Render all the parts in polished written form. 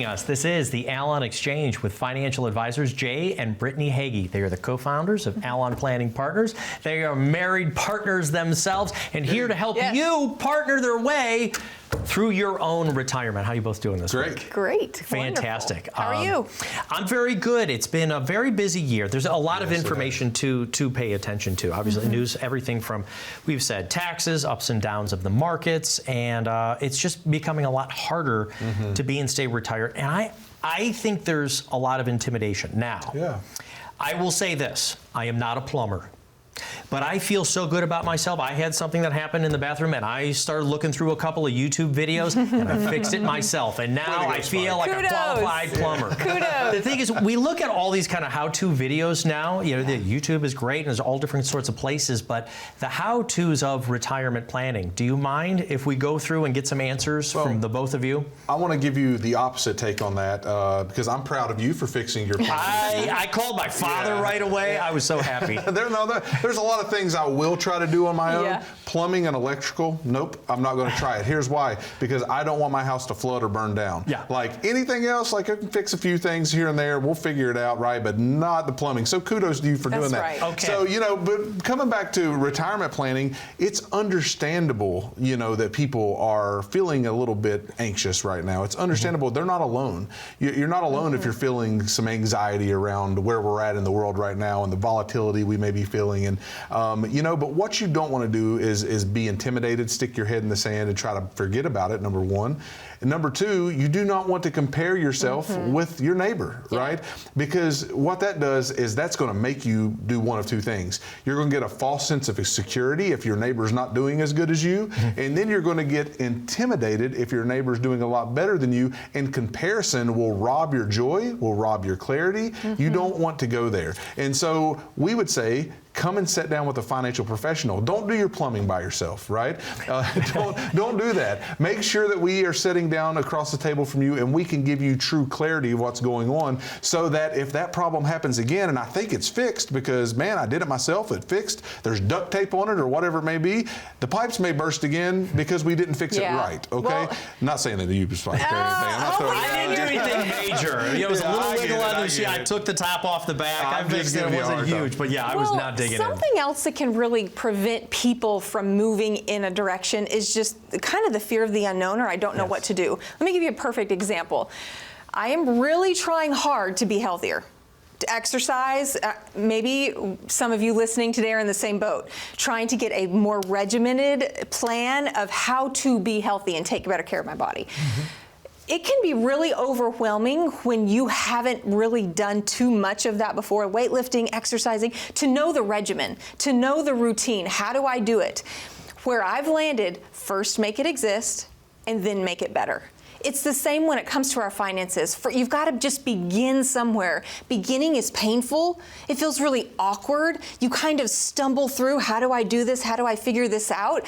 joining us. This is the Allon Exchange with financial advisors Jay and Brittany Hagy. They are the co-founders of Allon Planning Partners. They are married partners themselves and here to help you partner their way through your own retirement. How are you both doing this week? Great. Fantastic. Wonderful. How are you? I'm very good. It's been a very busy year. There's a lot of information to pay attention to. Obviously, news, everything from, we've said, taxes, ups and downs of the markets, and it's just becoming a lot harder to be and stay retired. And I think there's a lot of intimidation. Now, I will say this. I am not a plumber. But I feel so good about myself. I had something that happened in the bathroom, and I started looking through a couple of YouTube videos, and I fixed it myself. And now I feel like a qualified plumber. Kudos. The thing is, we look at all these kind of how-to videos now. You know, the YouTube is great, and there's all different sorts of places. But the how-tos of retirement planning, do you mind if we go through and get some answers from the both of you? I want to give you the opposite take on that because I'm proud of you for fixing your plumbing. I called my father right away. I was so happy. There's a lot of things I will try to do on my own. Plumbing and electrical, nope, I'm not going to try it. Here's why. Because I don't want my house to flood or burn down. Like anything else, like I can fix a few things here and there. We'll figure it out, right? But not the plumbing. So kudos to you for doing that. Right. Okay. So, you know, but coming back to retirement planning, it's understandable, you know, that people are feeling a little bit anxious right now. It's understandable. They're not alone. You're not alone if you're feeling some anxiety around where we're at in the world right now and the volatility we may be feeling. And you know, but what you don't want to do is be intimidated, stick your head in the sand and try to forget about it, number one. And number two, you do not want to compare yourself with your neighbor, right? Because what that does is that's going to make you do one of two things. You're going to get a false sense of security if your neighbor's not doing as good as you, and then you're going to get intimidated if your neighbor's doing a lot better than you, and comparison will rob your joy, will rob your clarity. You don't want to go there. And so we would say, come and sit down with a financial professional. Don't do your plumbing by yourself, right? Don't do that. Make sure that we are sitting down across the table from you and we can give you true clarity of what's going on so that if that problem happens again, and I think it's fixed because, man, I did it myself, it fixed, there's duct tape on it or whatever it may be, the pipes may burst again because we didn't fix it right, okay? Well, not saying that you was like anything. I didn't do anything major. It was a little wiggle on the sheet. I took the top off the back. I fixed it. It wasn't huge, but yeah, I was not digging in. Something else that can really prevent people from moving in a direction is just kind of the fear of the unknown, or I don't know what to do. Let me give you a perfect example. I am really trying hard to be healthier, to exercise. Maybe some of you listening today are in the same boat, trying to get a more regimented plan of how to be healthy and take better care of my body. It can be really overwhelming when you haven't really done too much of that before, weightlifting, exercising, to know the regimen, to know the routine. How do I do it? Where I've landed, first make it exist and then make it better. It's the same when it comes to our finances. You've got to just begin somewhere. Beginning is painful. It feels really awkward. You kind of stumble through, how do I do this? How do I figure this out?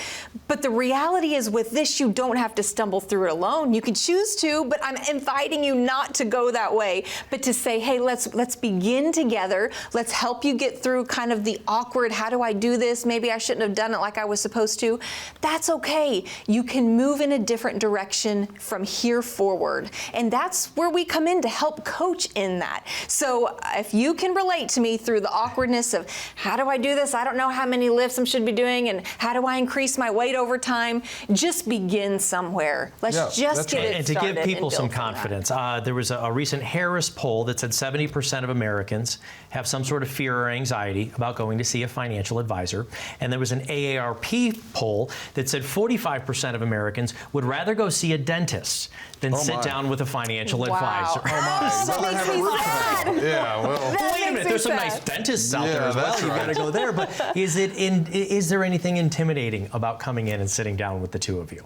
But the reality is with this, you don't have to stumble through it alone. You can choose to, but I'm inviting you not to go that way, but to say, hey, let's begin together. Let's help you get through kind of the awkward, how do I do this? Maybe I shouldn't have done it like I was supposed to. That's okay. You can move in a different direction from here forward. And that's where we come in to help coach in that. So if you can relate to me through the awkwardness of how do I do this? I don't know how many lifts I should be doing and how do I increase my weight over time? Just begin somewhere. Let's just get it started. And to give people some confidence, there was a recent Harris poll that said 70% of Americans have some sort of fear or anxiety about going to see a financial advisor. And there was an AARP poll that said 45% of Americans would rather go see a dentist than sit down with a financial advisor. That makes me sad. Yeah, well. Wait a minute, there's some nice dentists out there as well. You've got to go there. But is there anything intimidating about coming in and sitting down with the two of you?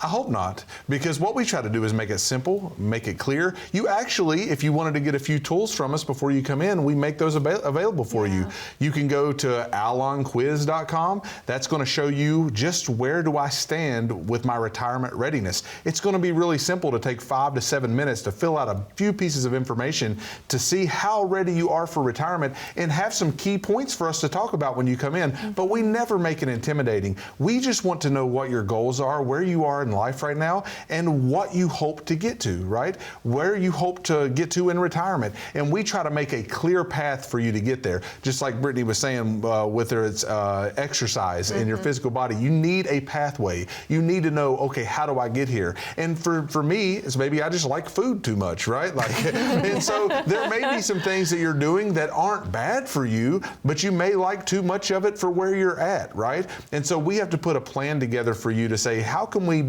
I hope not, because what we try to do is make it simple, make it clear. You actually, if you wanted to get a few tools from us before you come in, we make those available for you. You can go to allonquiz.com. That's going to show you just where do I stand with my retirement readiness. It's going to be really simple to take 5 to 7 minutes to fill out a few pieces of information to see how ready you are for retirement and have some key points for us to talk about when you come in. But we never make it intimidating. We just want to know what your goals are, where you are in life right now and what you hope to get to, right? Where you hope to get to in retirement. And we try to make a clear path for you to get there. Just like Brittany was saying, whether it's exercise in your physical body, you need a pathway. You need to know, okay, how do I get here? And for me, it's maybe I just like food too much, right? Like, and so there may be some things that you're doing that aren't bad for you, but you may like too much of it for where you're at, right? And so we have to put a plan together for you to say, how can we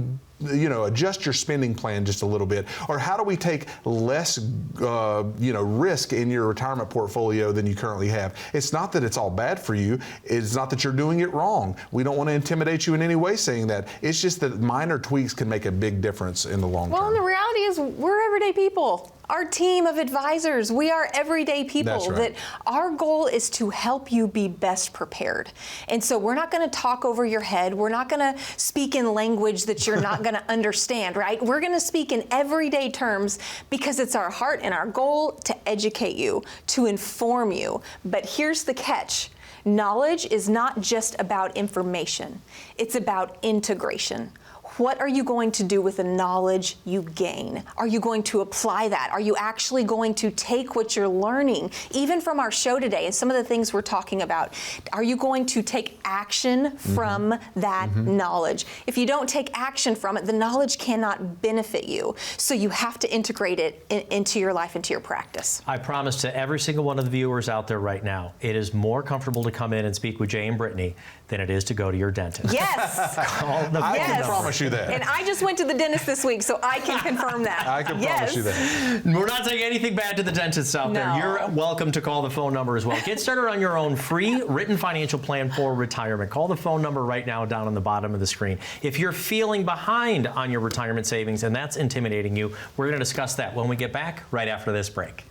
adjust your spending plan just a little bit, or how do we take less, risk in your retirement portfolio than you currently have? It's not that it's all bad for you. It's not that you're doing it wrong. We don't want to intimidate you in any way saying that. It's just that minor tweaks can make a big difference in the long term. Well, and the reality is we're everyday people. Our team of advisors, we are everyday people. That's right. That our goal is to help you be best prepared. And so we're not going to talk over your head. We're not going to speak in language that you're not going to understand, right? We're going to speak in everyday terms because it's our heart and our goal to educate you, to inform you. But here's the catch. Knowledge is not just about information. It's about integration. What are you going to do with the knowledge you gain? Are you going to apply that? Are you actually going to take what you're learning, even from our show today and some of the things we're talking about? Are you going to take action from that knowledge? If you don't take action from it, the knowledge cannot benefit you. So you have to integrate it into your life, into your practice. I promise to every single one of the viewers out there right now, it is more comfortable to come in and speak with Jay and Brittany than it is to go to your dentist. Yes. I can promise you that. And I just went to the dentist this week, so I can confirm that. I can promise you that. We're not saying anything bad to the dentists out there. No. You're welcome to call the phone number as well. Get started on your own free written financial plan for retirement. Call the phone number right now down on the bottom of the screen. If you're feeling behind on your retirement savings and that's intimidating you, we're going to discuss that when we get back right after this break.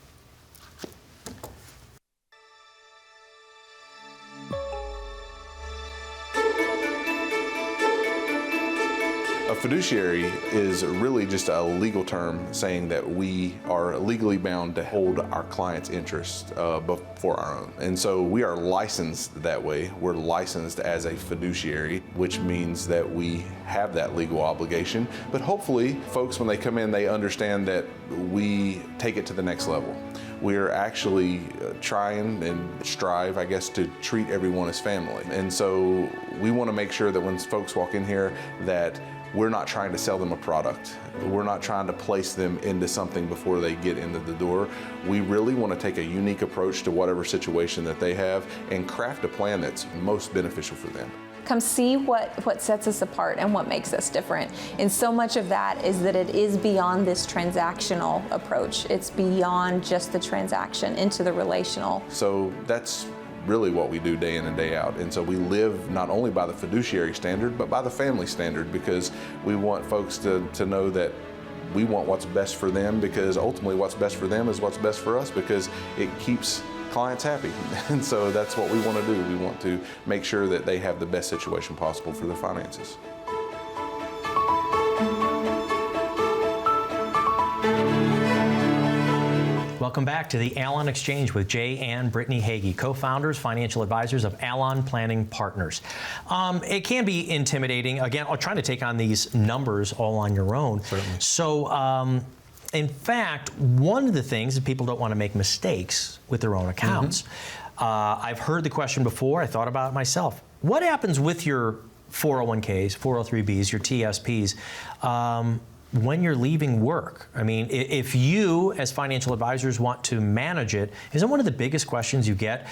A fiduciary is really just a legal term saying that we are legally bound to hold our client's interest before our own. And so we are licensed that way. We're licensed as a fiduciary, which means that we have that legal obligation. But hopefully, folks, when they come in, they understand that we take it to the next level. We're actually trying and strive, I guess, to treat everyone as family. And so we want to make sure that when folks walk in here that we're not trying to sell them a product. We're not trying to place them into something before they get into the door. We really want to take a unique approach to whatever situation that they have and craft a plan that's most beneficial for them. Come see what sets us apart and what makes us different. And so much of that is that it is beyond this transactional approach. It's beyond just the transaction into the relational. So that's really what we do day in and day out. And so we live not only by the fiduciary standard, but by the family standard, because we want folks to know that we want what's best for them, because ultimately what's best for them is what's best for us, because it keeps clients happy. And so that's what we want to do. We want to make sure that they have the best situation possible for their finances. Welcome back to the Allon Exchange with Jay and Brittany Hagy, co-founders, financial advisors of Allon Planning Partners. It can be intimidating, again, trying to take on these numbers all on your own. Certainly. So, in fact, one of the things is people don't want to make mistakes with their own accounts. I've heard the question before. I thought about it myself. What happens with your 401ks, 403bs, your TSPs, when you're leaving work? I mean, if you, as financial advisors, want to manage it, isn't one of the biggest questions you get,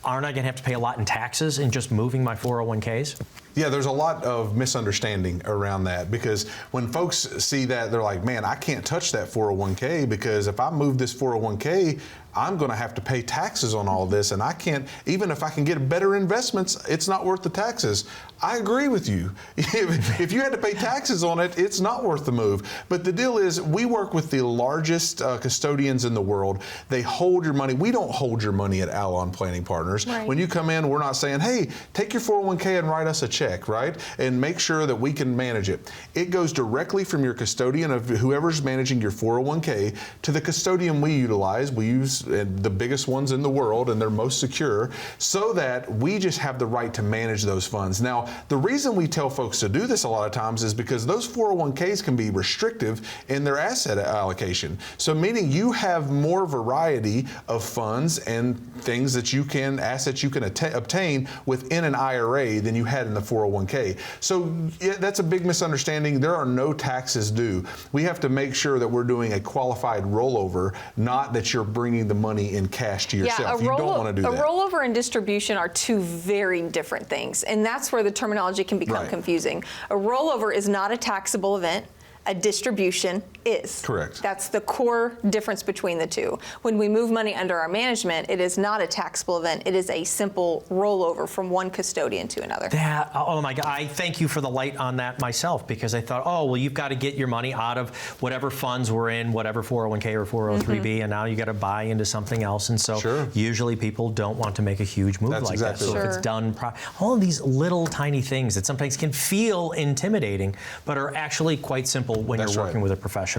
aren't I going to have to pay a lot in taxes in just moving my 401ks? Yeah, there's a lot of misunderstanding around that, because when folks see that, they're like, man, I can't touch that 401k because if I move this 401k, I'm going to have to pay taxes on all this, and I can't, even if I can get better investments, it's not worth the taxes. I agree with you. If you had to pay taxes on it, it's not worth the move. But the deal is, we work with the largest custodians in the world. They hold your money. We don't hold your money at Allon Planning Partners. Right. When you come in, we're not saying, hey, take your 401k and write us a check, right? And make sure that we can manage it. It goes directly from your custodian of whoever's managing your 401k to the custodian we utilize. We use the biggest ones in the world, and they're most secure, so that we just have the right to manage those funds. Now, the reason we tell folks to do this a lot of times is because those 401ks can be restrictive in their asset allocation. So meaning you have more variety of funds and things that you can, assets you can obtain within an IRA than you had in the 401k. So yeah, that's a big misunderstanding. There are no taxes due. We have to make sure that we're doing a qualified rollover, not that you're bringing the money in cash to yourself. You don't want to do that. A rollover and distribution are two very different things, and that's where the terminology can become confusing. A rollover is not a taxable event. A distribution is. Correct. That's the core difference between the two. When we move money under our management, it is not a taxable event. It is a simple rollover from one custodian to another. Oh my God, I thank you for the light on that myself, because I thought, oh, well, you've got to get your money out of whatever funds were in whatever 401k or 403b, and now you got to buy into something else. And so usually people don't want to make a huge move like that. So if it's done, all of these little tiny things that sometimes can feel intimidating, but are actually quite simple when you're working with a professional.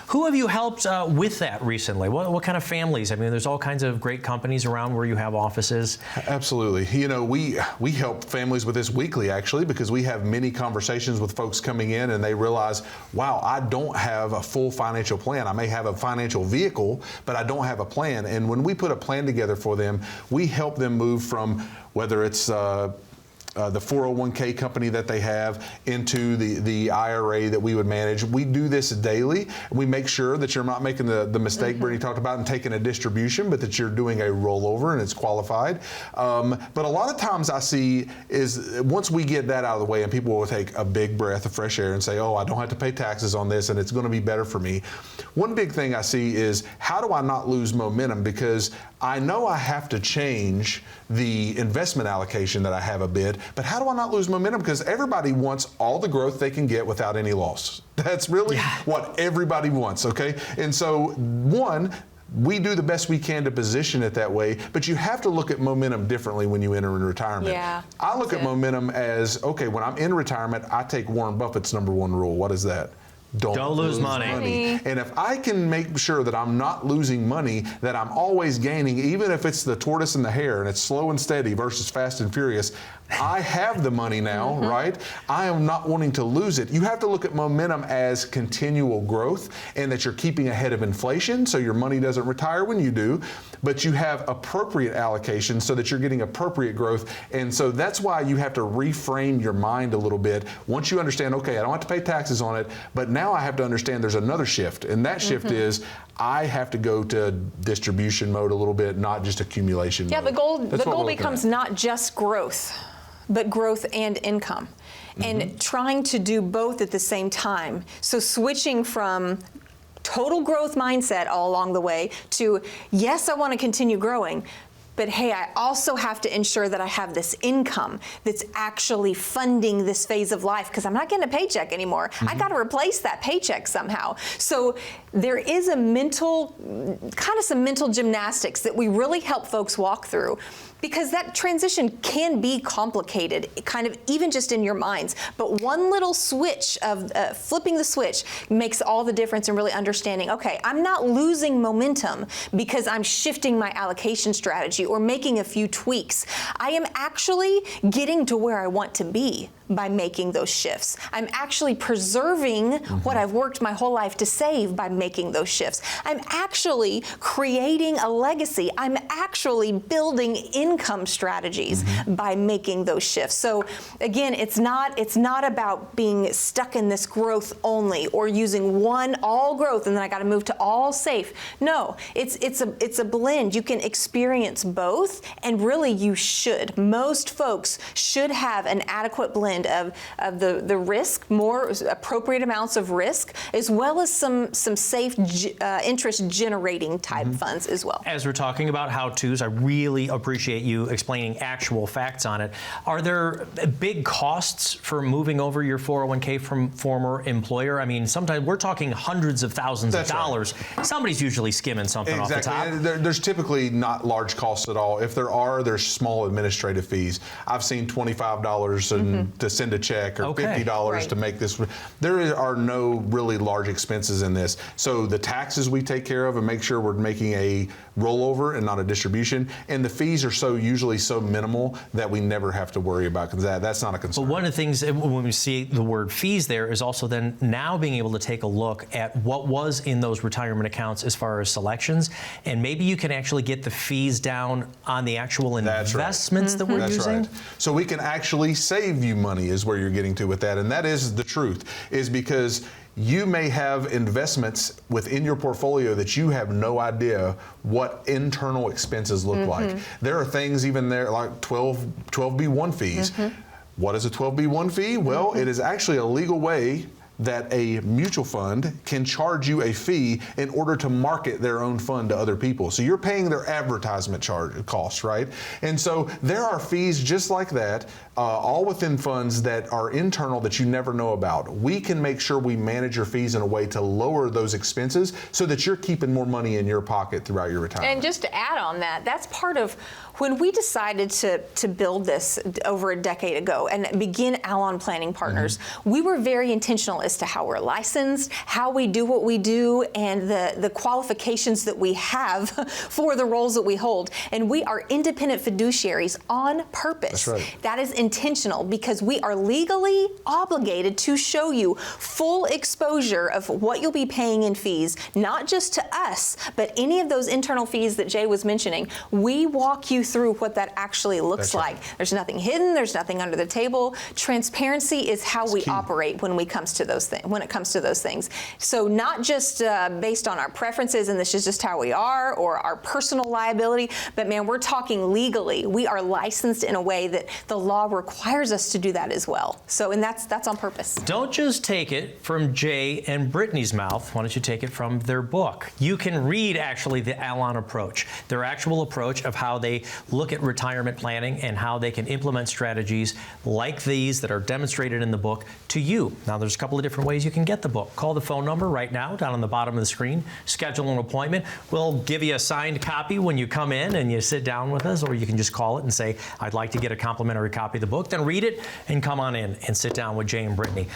Who have you helped with that recently? What kind of families? I mean, there's all kinds of great companies around where you have offices. Absolutely. You know, we help families with this weekly, actually, because we have many conversations with folks coming in and they realize, wow, I don't have a full financial plan. I may have a financial vehicle, but I don't have a plan. And when we put a plan together for them, we help them move from whether it's the 401k company that they have into the IRA that we would manage. We do this daily. We make sure that you're not making the mistake Brittany talked about and taking a distribution, but that you're doing a rollover and it's qualified. But a lot of times I see is once we get that out of the way and people will take a big breath of fresh air and say, oh, I don't have to pay taxes on this and it's going to be better for me. One big thing I see is how do I not lose momentum? Because I know I have to change the investment allocation that I have a bit, but how do I not lose momentum? Because everybody wants all the growth they can get without any loss. That's really what everybody wants, okay? And so, one, we do the best we can to position it that way, but you have to look at momentum differently when you enter in retirement. I look at momentum as, okay, when I'm in retirement, I take Warren Buffett's #1 rule. What is that? Don't lose money. And if I can make sure that I'm not losing money, that I'm always gaining, even if it's the tortoise and the hare and it's slow and steady versus fast and furious, I have the money now, right? I am not wanting to lose it. You have to look at momentum as continual growth and that you're keeping ahead of inflation so your money doesn't retire when you do, but you have appropriate allocation so that you're getting appropriate growth. And so that's why you have to reframe your mind a little bit. Once you understand, okay, I don't have to pay taxes on it, but now I have to understand there's another shift. And that shift is I have to go to distribution mode a little bit, not just accumulation mode. The goal becomes not just growth, but growth and income. And trying to do both at the same time. So switching from total growth mindset all along the way to, yes, I want to continue growing, but hey, I also have to ensure that I have this income that's actually funding this phase of life because I'm not getting a paycheck anymore. I got to replace that paycheck somehow. So there is some mental gymnastics that we really help folks walk through, because that transition can be complicated, kind of even just in your minds. But one little switch of flipping the switch makes all the difference in really understanding, okay, I'm not losing momentum because I'm shifting my allocation strategy or making a few tweaks. I am actually getting to where I want to be by making those shifts. I'm actually preserving what I've worked my whole life to save by making those shifts. I'm actually creating a legacy. I'm actually building income strategies by making those shifts. So again, it's not about being stuck in this growth only or using one all growth and then I got to move to all safe. No, it's a blend. You can experience both, and really you should. Most folks should have an adequate blend of the risk, more appropriate amounts of risk, as well as some safe interest generating type funds as well. As we're talking about how-tos, I really appreciate you explaining actual facts on it. Are there big costs for moving over your 401k from former employer? I mean, sometimes we're talking hundreds of thousands of dollars. Somebody's usually skimming something off the top. There's typically not large costs at all. If there are, there's small administrative fees. I've seen $25 to to send a check or Okay. $50 Right. to make this. There are no really large expenses in this. So the taxes we take care of and make sure we're making a rollover and not a distribution. And the fees are usually so minimal that we never have to worry about that's not a concern. But one of the things when we see the word fees there is also then now being able to take a look at what was in those retirement accounts as far as selections, and maybe you can actually get the fees down on the actual investments that we're That's using. right. So we can actually save you money is where you're getting to with that. And that is the truth, is because you may have investments within your portfolio that you have no idea what internal expenses look like. There are things even there like 12B1 fees. What is a 12B1 fee? Well, it is actually a legal way that a mutual fund can charge you a fee in order to market their own fund to other people. So you're paying their advertisement costs, right? And so there are fees just like that, all within funds that are internal that you never know about. We can make sure we manage your fees in a way to lower those expenses so that you're keeping more money in your pocket throughout your retirement. And just to add on that, that's part of when we decided to build this over a decade ago and begin Allon Planning Partners, we were very intentional as to how we're licensed, how we do what we do, and the qualifications that we have for the roles that we hold. And we are independent fiduciaries on purpose. That's right. That is intentional because we are legally obligated to show you full exposure of what you'll be paying in fees, not just to us, but any of those internal fees that Jay was mentioning. We walk you through what that actually looks That's right. like. There's nothing hidden, there's nothing under the table. Transparency is how we key. operate when it comes to those things. So not just based on our preferences and this is just how we are or our personal liability, but man, we're talking legally. We are licensed in a way that the law requires us to do that as well. So, and that's on purpose. Don't just take it from Jay and Brittany's mouth. Why don't you take it from their book? You can read actually the Allon approach, their actual approach of how they look at retirement planning and how they can implement strategies like these that are demonstrated in the book to you. Now, there's a couple of different ways you can get the book. Call the phone number right now down on the bottom of the screen. Schedule an appointment. We'll give you a signed copy when you come in and you sit down with us, or you can just call it and say, I'd like to get a complimentary copy of the book. Then read it and come on in and sit down with Jay and Brittany.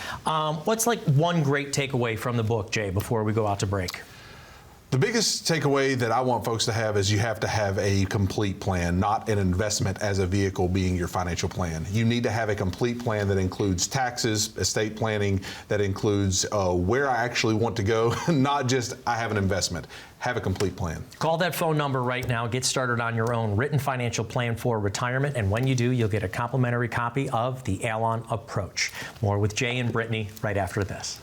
What's like one great takeaway from the book, Jay, before we go out to break? The biggest takeaway that I want folks to have is you have to have a complete plan, not an investment as a vehicle being your financial plan. You need to have a complete plan that includes taxes, estate planning, that includes where I actually want to go, not just I have an investment. Have a complete plan. Call that phone number right now. Get started on your own written financial plan for retirement. And when you do, you'll get a complimentary copy of the Allon Approach. More with Jay and Brittany right after this.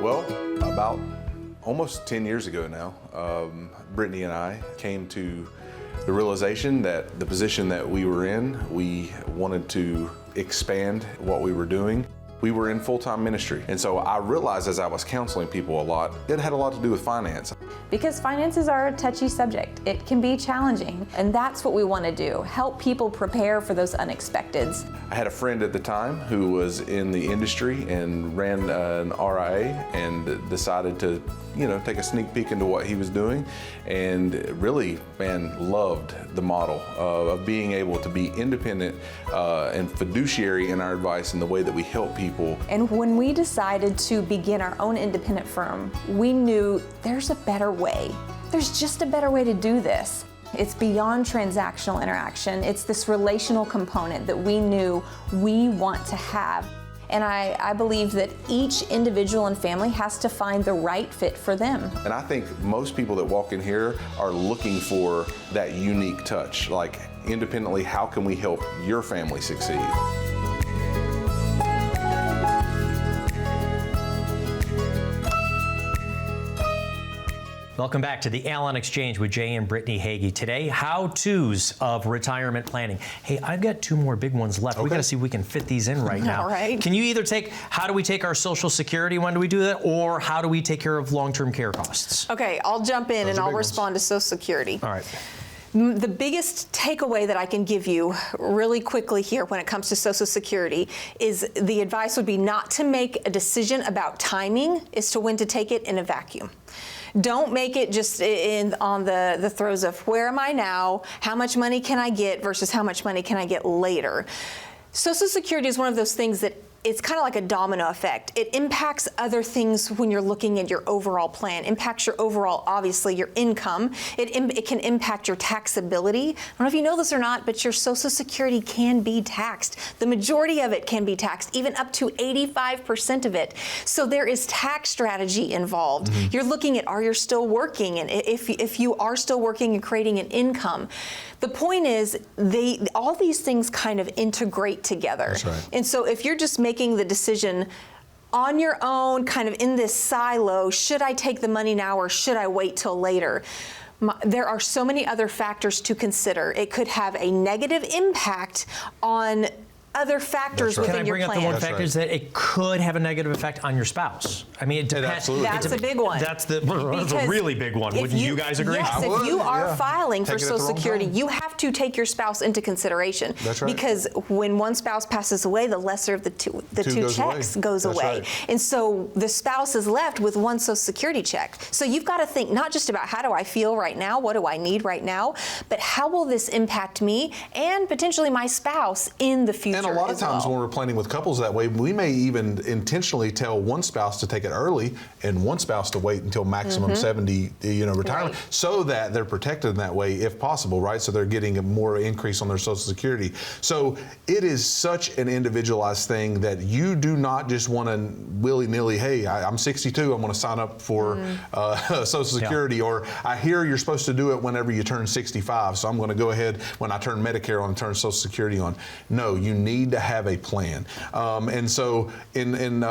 Well, about almost 10 years ago now, Brittany and I came to the realization that the position that we were in, we wanted to expand what we were doing. We were in full-time ministry. And so I realized as I was counseling people a lot, it had a lot to do with finance. Because finances are a touchy subject. It can be challenging, and that's what we want to do, help people prepare for those unexpecteds. I had a friend at the time who was in the industry and ran an RIA and decided to, take a sneak peek into what he was doing, and really, loved the model of being able to be independent and fiduciary in our advice and the way that we help people. And when we decided to begin our own independent firm, we knew there's a better way. There's just a better way to do this. It's beyond transactional interaction. It's this relational component that we knew we want to have. And I believe that each individual and family has to find the right fit for them. And I think most people that walk in here are looking for that unique touch, like independently, how can we help your family succeed? Welcome back to the Allon Exchange with Jay and Brittany Hagy. Today, how-tos of retirement planning. Hey, I've got two more big ones left. Okay. We got to see if we can fit these in right now. All right. Can you either take, how do we take our Social Security, when do we do that, or how do we take care of long-term care costs? Okay, I'll jump in Those and are I'll big ones. respond to Social Security. All right. The biggest takeaway that I can give you really quickly here when it comes to Social Security is the advice would be not to make a decision about timing as to when to take it in a vacuum. Don't make it just on the throes of where am I now, how much money can I get versus how much money can I get later. Social Security is one of those things that it's kind of like a domino effect. It impacts other things when you're looking at your overall plan. Impacts your overall, obviously, your income. It can impact your taxability. I don't know if you know this or not, but your Social Security can be taxed. The majority of it can be taxed, even up to 85% of it. So there is tax strategy involved. Mm-hmm. You're looking at, are you still working? And if you are still working and creating an income. The point is, all these things kind of integrate together. That's right. And so if you're just making the decision on your own, kind of in this silo, should I take the money now or should I wait till later? There are so many other factors to consider. It could have a negative impact on other factors within your plan. Can I bring up the one factor is that it could have a negative effect on your spouse? I mean, it depends. That's a big one. That's a really big one. Wouldn't you guys agree? Yes, if you are filing for Social Security, you have to take your spouse into consideration. That's right. Because when one spouse passes away, the lesser of the two checks goes away. Right. And so the spouse is left with one Social Security check. So you've got to think not just about how do I feel right now, what do I need right now, but how will this impact me and potentially my spouse in the future. And a lot of times when we're planning with couples that way, we may even intentionally tell one spouse to take it early and one spouse to wait until maximum 70, retirement, so that they're protected in that way if possible, right? So they're getting a more increase on their Social Security. So it is such an individualized thing that you do not just want to willy-nilly, hey, I'm 62, I'm going to sign up for Social Security, or I hear you're supposed to do it whenever you turn 65, so I'm going to go ahead when I turn Medicare on and turn Social Security on. No, you need to have a plan. And so in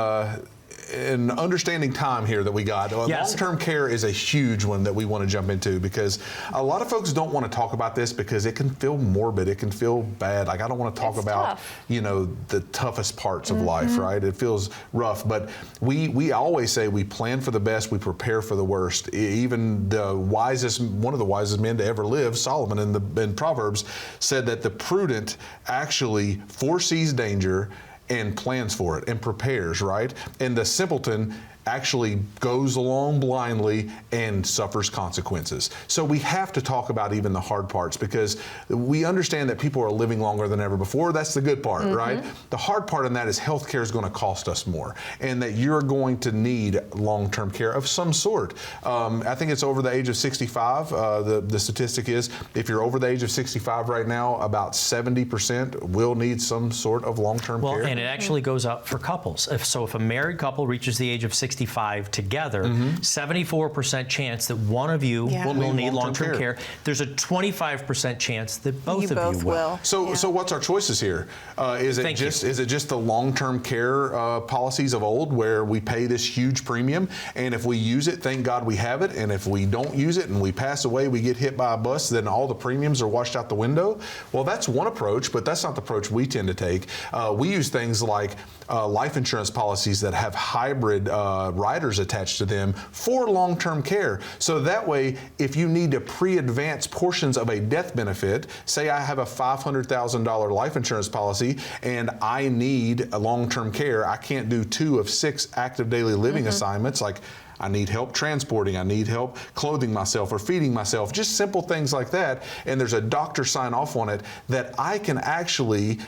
understanding time here that we got, long-term care is a huge one that we want to jump into, because a lot of folks don't want to talk about this because it can feel morbid, it can feel bad. Like, I don't want to talk about the toughest parts of life, right? It feels rough, but we always say we plan for the best, we prepare for the worst. Even one of the wisest men to ever live, Solomon in Proverbs, said that the prudent actually foresees danger and plans for it and prepares, right? And the simpleton actually goes along blindly and suffers consequences. So we have to talk about even the hard parts, because we understand that people are living longer than ever before. That's the good part, right? The hard part in that is healthcare is going to cost us more, and that you're going to need long-term care of some sort. I think it's over the age of 65. The statistic is, if you're over the age of 65 right now, about 70% will need some sort of long-term care. Well, and it actually goes up for couples. If a married couple reaches the age of 65 together, 74% chance that one of you will need long-term care. There's a 25% chance that both of you will. So what's our choices here? Is it just the long-term care policies of old, where we pay this huge premium, and if we use it, thank God we have it, and if we don't use it and we pass away, we get hit by a bus, then all the premiums are washed out the window? Well, that's one approach, but that's not the approach we tend to take. We use things like life insurance policies that have hybrid riders attached to them for long-term care. So that way, if you need to pre-advance portions of a death benefit, say I have a $500,000 life insurance policy and I need a long-term care, I can't do 2 of 6 active daily living assignments, like I need help transporting, I need help clothing myself or feeding myself, just simple things like that, and there's a doctor sign off on it, that I can actually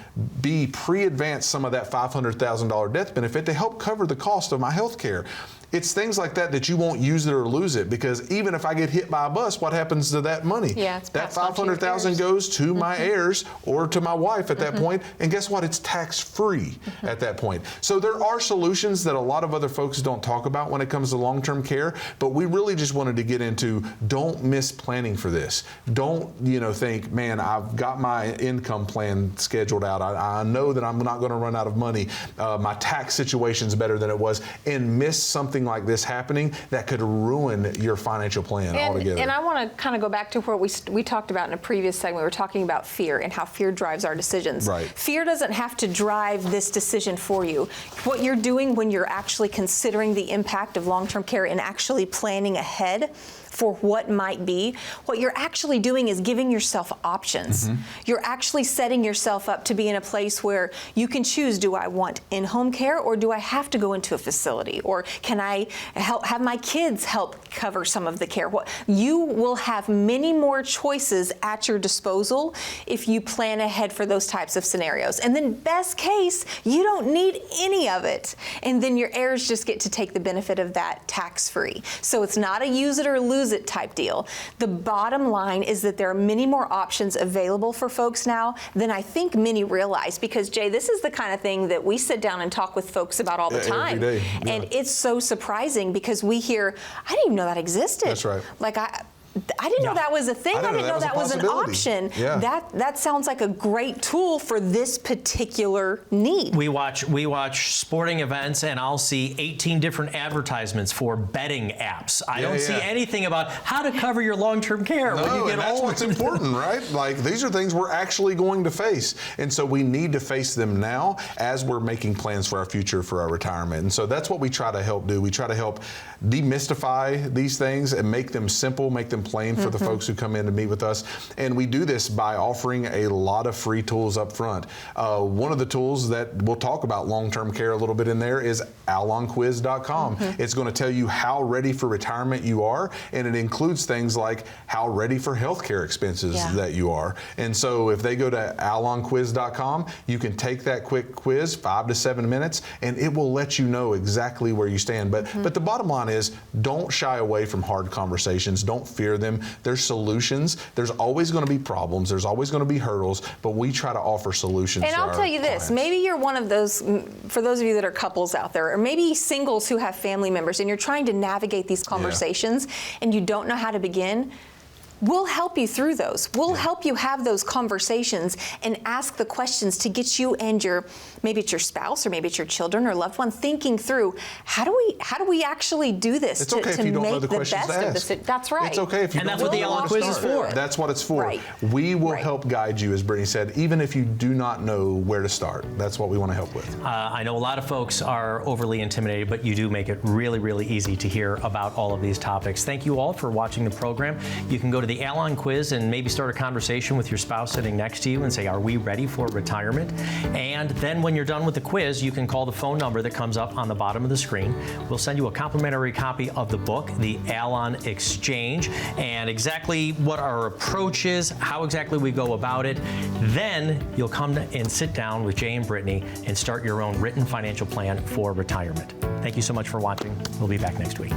be pre-advance some of that $500,000 death benefit to help cover the cost of my health care. It's things like that you won't use it or lose it, because even if I get hit by a bus, what happens to that money? It's that $500,000 goes to my heirs or to my wife at that point, and guess what? It's tax-free at that point. So there are solutions that a lot of other folks don't talk about when it comes to long-term care, but we really just wanted to get into, don't miss planning for this. Don't think, man, I've got my income plan scheduled out. I know that I'm not going to run out of money. My tax situation's better than it was, and miss something like this happening that could ruin your financial plan altogether. And I want to kind of go back to where we talked about in a previous segment. We were talking about fear and how fear drives our decisions. Right. Fear doesn't have to drive this decision for you. What you're doing when you're actually considering the impact of long-term care and actually planning ahead, for what might be, what you're actually doing is giving yourself options. You're actually setting yourself up to be in a place where you can choose, do I want in-home care or do I have to go into a facility? Or can I have my kids help cover some of the care? You will have many more choices at your disposal if you plan ahead for those types of scenarios. And then best case, you don't need any of it. And then your heirs just get to take the benefit of that tax-free. So it's not a use it or lose it type deal. The bottom line is that there are many more options available for folks now than I think many realize, because Jay, this is the kind of thing that we sit down and talk with folks about all the time. Every day. Yeah. And it's so surprising because we hear, I didn't even know that existed. That's right. Like I didn't know that was a thing. I didn't know that was an option. Yeah. That sounds like a great tool for this particular need. We watch sporting events, and I'll see 18 different advertisements for betting apps. I don't see anything about how to cover your long-term care when you get and that's old. what's important, right? Like, these are things we're actually going to face, and so we need to face them now as we're making plans for our future, for our retirement. And so that's what we try to help do. We try to help demystify these things and make them simple, make them plain for the folks who come in to meet with us. And we do this by offering a lot of free tools up front. One of the tools that we'll talk about long-term care a little bit in there is allonquiz.com. It's going to tell you how ready for retirement you are, and it includes things like how ready for healthcare expenses that you are. And so if they go to allonquiz.com, you can take that quick quiz, 5 to 7 minutes, and it will let you know exactly where you stand. But the bottom line is, don't shy away from hard conversations. Don't fear them. There's solutions. There's always going to be problems. There's always going to be hurdles, but we try to offer solutions. And I'll tell you this, maybe you're one of those, for those of you that are couples out there, or maybe singles who have family members, and you're trying to navigate these conversations and you don't know how to begin. We'll help you through those. We'll help you have those conversations and ask the questions to get you and maybe it's your spouse or maybe it's your children or loved one thinking through, how do we actually do this to make the best of the situation? That's right. It's okay if you and don't that's what the Allon Quiz is for. That's what it's for. Right. We will help guide you, as Brittany said, even if you do not know where to start. That's what we want to help with. I know a lot of folks are overly intimidated, but you do make it really, really easy to hear about all of these topics. Thank you all for watching the program. You can go to the Allon Quiz and maybe start a conversation with your spouse sitting next to you and say, are we ready for retirement? And then when you're done with the quiz, you can call the phone number that comes up on the bottom of the screen. We'll send you a complimentary copy of the book, The Allon Exchange, and exactly what our approach is, how exactly we go about it. Then you'll come and sit down with Jay and Brittany and start your own written financial plan for retirement. Thank you so much for watching. We'll be back next week.